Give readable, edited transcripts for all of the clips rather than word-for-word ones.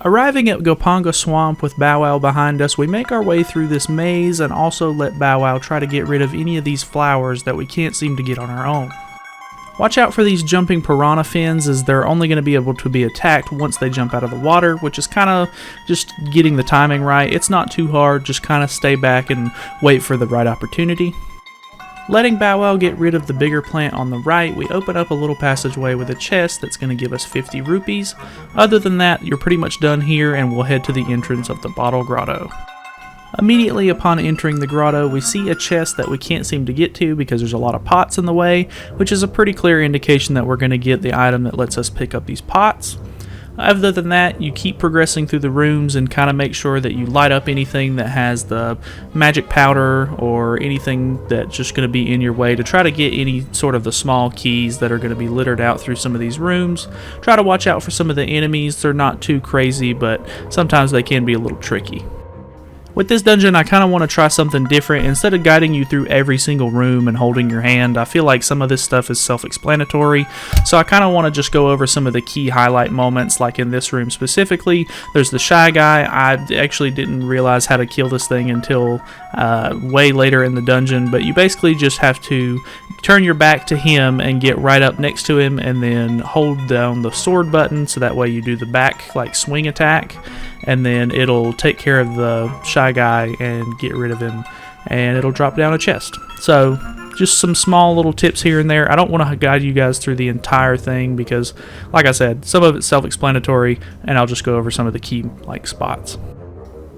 Arriving at Gopanga Swamp with BowWow behind us, we make our way through this maze and also let BowWow try to get rid of any of these flowers that we can't seem to get on our own. Watch out for these jumping piranha fins, as they're only going to be able to be attacked once they jump out of the water, which is kind of just getting the timing right. It's not too hard, just kind of stay back and wait for the right opportunity. Letting BowWow get rid of the bigger plant on the right, we open up a little passageway with a chest that's going to give us 50 rupees. Other than that, you're pretty much done here, and we'll head to the entrance of the Bottle Grotto. Immediately upon entering the grotto, we see a chest that we can't seem to get to because there's a lot of pots in the way, which is a pretty clear indication that we're going to get the item that lets us pick up these pots. Other than that, you keep progressing through the rooms and kind of make sure that you light up anything that has the magic powder or anything that's just going to be in your way to try to get any sort of the small keys that are going to be littered out through some of these rooms. Try to watch out for some of the enemies. They're not too crazy, but sometimes they can be a little tricky. With this dungeon, I kind of want to try something different. Instead of guiding you through every single room and holding your hand, I feel like some of this stuff is self-explanatory, so I kind of want to just go over some of the key highlight moments, like in this room specifically. There's the shy guy. I actually didn't realize how to kill this thing until way later in the dungeon, but you basically just have to turn your back to him and get right up next to him, and then hold down the sword button, so that way you do the back like swing attack, and then it'll take care of the shy guy and get rid of him, and it'll drop down a chest. So just some small little tips here and there. I don't want to guide you guys through the entire thing because, like I said, some of it's self-explanatory, and I'll just go over some of the key spots.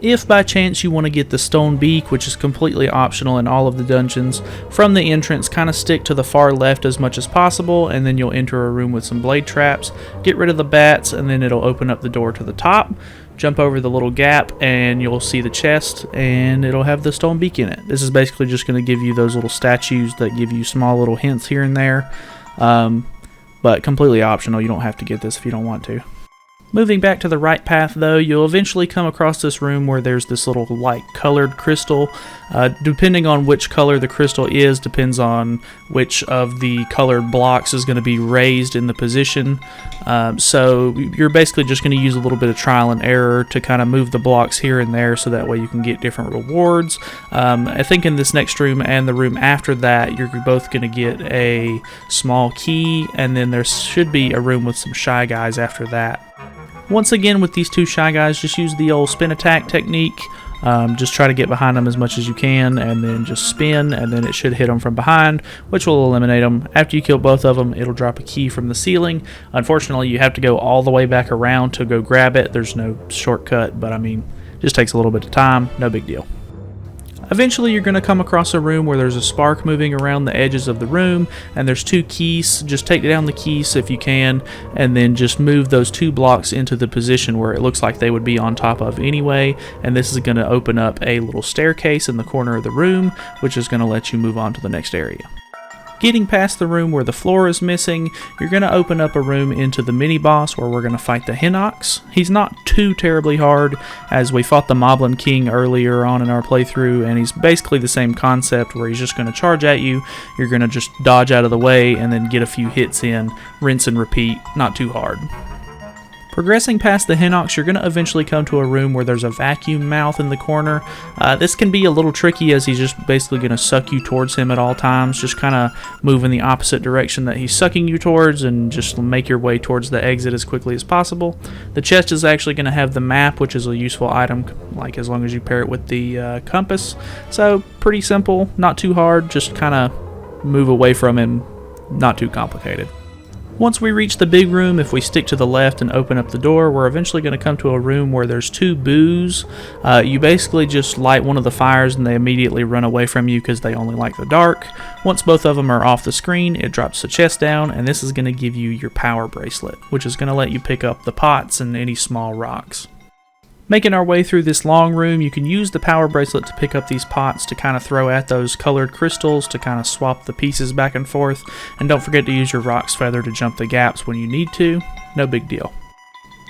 If by chance you want to get the stone beak, which is completely optional in all of the dungeons, from the entrance, kind of stick to the far left as much as possible, and then you'll enter a room with some blade traps. Get rid of the bats, and then it'll open up the door to the top. Jump over the little gap, and you'll see the chest, and it'll have the stone beak in it. This is basically just going to give you those little statues that give you small little hints here and there, but completely optional. You don't have to get this if you don't want to. Moving back to the right path, though, you'll eventually come across this room where there's this little light colored crystal. Depending on which color the crystal is, depends on which of the colored blocks is going to be raised in the position. So you're basically just going to use a little bit of trial and error to kind of move the blocks here and there, so that way you can get different rewards. I think in this next room and the room after that, you're both going to get a small key, and then there should be a room with some shy guys after that. Once again, with these two shy guys, just use the old spin attack technique. Just try to get behind them as much as you can, and then just spin, and then it should hit them from behind, which will eliminate them. After you kill both of them, it'll drop a key from the ceiling. Unfortunately, you have to go all the way back around to go grab it. There's no shortcut, but I mean, just takes a little bit of time. No big deal. Eventually, you're going to come across a room where there's a spark moving around the edges of the room, and there's two keys. Just take down the keys if you can, and then just move those two blocks into the position where it looks like they would be on top of anyway, and this is going to open up a little staircase in the corner of the room, which is going to let you move on to the next area. Getting past the room where the floor is missing, you're going to open up a room into the mini-boss where we're going to fight the Hinox. He's not too terribly hard, as we fought the Moblin King earlier on in our playthrough, and he's basically the same concept where he's just going to charge at you. You're going to just dodge out of the way and then get a few hits in, rinse and repeat, not too hard. Progressing past the Hinox, you're going to eventually come to a room where there's a vacuum mouth in the corner. This can be a little tricky, as he's just basically going to suck you towards him at all times. Just kind of move in the opposite direction that he's sucking you towards, and just make your way towards the exit as quickly as possible. The chest is actually going to have the map, which is a useful item, like as long as you pair it with the compass. So pretty simple, not too hard, just kind of move away from him, not too complicated. Once we reach the big room, if we stick to the left and open up the door, we're eventually going to come to a room where there's two boos. You basically just light one of the fires and they immediately run away from you because they only like the dark. Once both of them are off the screen, it drops the chest down, and this is going to give you your power bracelet, which is going to let you pick up the pots and any small rocks. Making our way through this long room, you can use the power bracelet to pick up these pots to kind of throw at those colored crystals to kind of swap the pieces back and forth. And don't forget to use your roc's feather to jump the gaps when you need to. No big deal.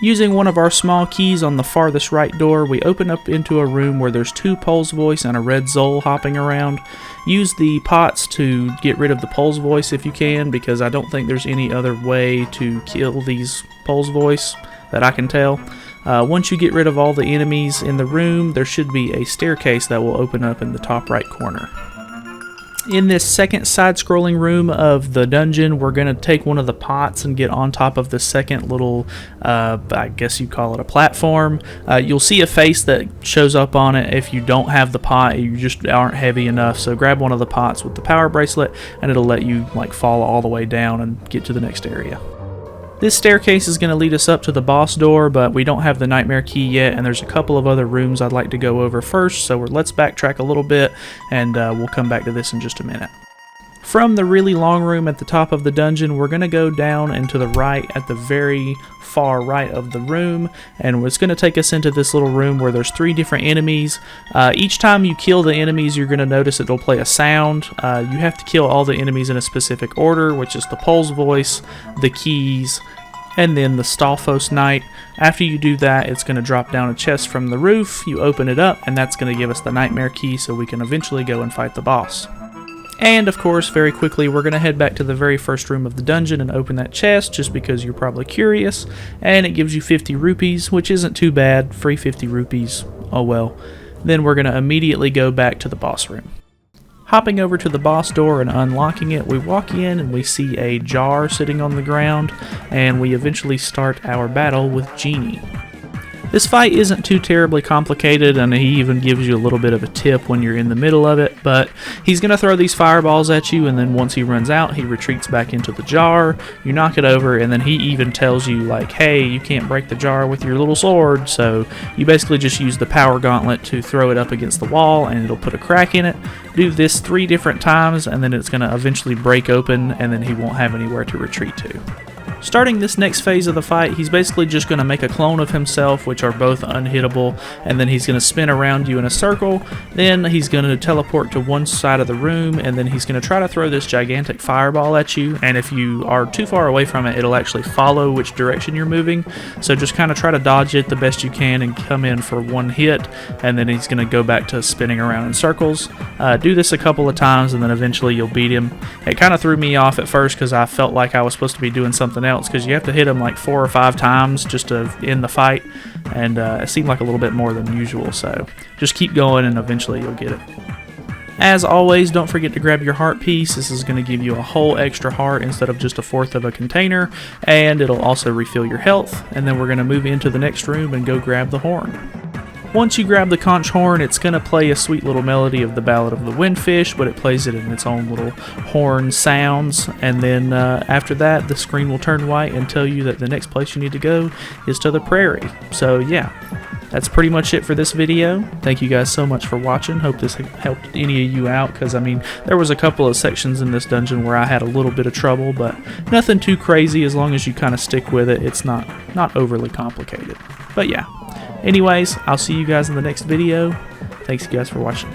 Using one of our small keys on the farthest right door, we open up into a room where there's 2 Pole's Voice and a red Zol hopping around. Use the pots to get rid of the Pole's Voice if you can, because I don't think there's any other way to kill these Pole's Voice that I can tell. Once you get rid of all the enemies in the room, there should be a staircase that will open up in the top right corner. In this second side-scrolling room of the dungeon, we're going to take one of the pots and get on top of the second little, I guess you call it a platform. You'll see a face that shows up on it if you don't have the pot. You just aren't heavy enough, so grab one of the pots with the power bracelet and it'll let you like fall all the way down and get to the next area. This staircase is going to lead us up to the boss door, but we don't have the nightmare key yet, and there's a couple of other rooms I'd like to go over first, so let's backtrack a little bit, and we'll come back to this in just a minute. From the really long room at the top of the dungeon, we're going to go down and to the right at the very far right of the room, and it's going to take us into this little room where there's 3 different enemies. Each time you kill the enemies, you're going to notice it'll play a sound. You have to kill all the enemies in a specific order, which is the Pole's Voice, the keys, and then the Stalfos Knight. After you do that, it's going to drop down a chest from the roof. You open it up, and that's going to give us the nightmare key so we can eventually go and fight the boss. And of course, very quickly, we're going to head back to the very first room of the dungeon and open that chest, just because you're probably curious. And it gives you 50 rupees, which isn't too bad. Free 50 rupees, oh well. Then we're going to immediately go back to the boss room. Hopping over to the boss door and unlocking it, we walk in and we see a jar sitting on the ground, and we eventually start our battle with Genie. This fight isn't too terribly complicated, and he even gives you a little bit of a tip when you're in the middle of it, but he's going to throw these fireballs at you, and then once he runs out, he retreats back into the jar. You knock it over, and then he even tells you, like, hey, you can't break the jar with your little sword, so you basically just use the power gauntlet to throw it up against the wall, and it'll put a crack in it. Do this 3 different times, and then it's going to eventually break open, and then he won't have anywhere to retreat to. Starting this next phase of the fight, he's basically just going to make a clone of himself, which are both unhittable, and then he's going to spin around you in a circle. Then he's going to teleport to one side of the room, and then he's going to try to throw this gigantic fireball at you, and if you are too far away from it, it'll actually follow which direction you're moving. So just kind of try to dodge it the best you can and come in for one hit, and then he's going to go back to spinning around in circles. Do this a couple of times, and then eventually you'll beat him. It kind of threw me off at first because I felt like I was supposed to be doing something else, because you have to hit him like 4 or 5 times just to end the fight, and it seemed like a little bit more than usual, so just keep going and eventually you'll get it. As always, don't forget to grab your heart piece. This is going to give you a whole extra heart instead of just a 1/4 of a container, and it'll also refill your health. And then we're going to move into the next room and go grab the horn. Once you grab the conch horn, it's going to play a sweet little melody of the Ballad of the Windfish, but it plays it in its own little horn sounds, and then after that, the screen will turn white and tell you that the next place you need to go is to the prairie. So yeah, that's pretty much it for this video. Thank you guys so much for watching. Hope this helped any of you out, because I mean, there was a couple of sections in this dungeon where I had a little bit of trouble, but nothing too crazy. As long as you kind of stick with it, it's not overly complicated. But yeah. Anyways, I'll see you guys in the next video. Thanks you guys for watching.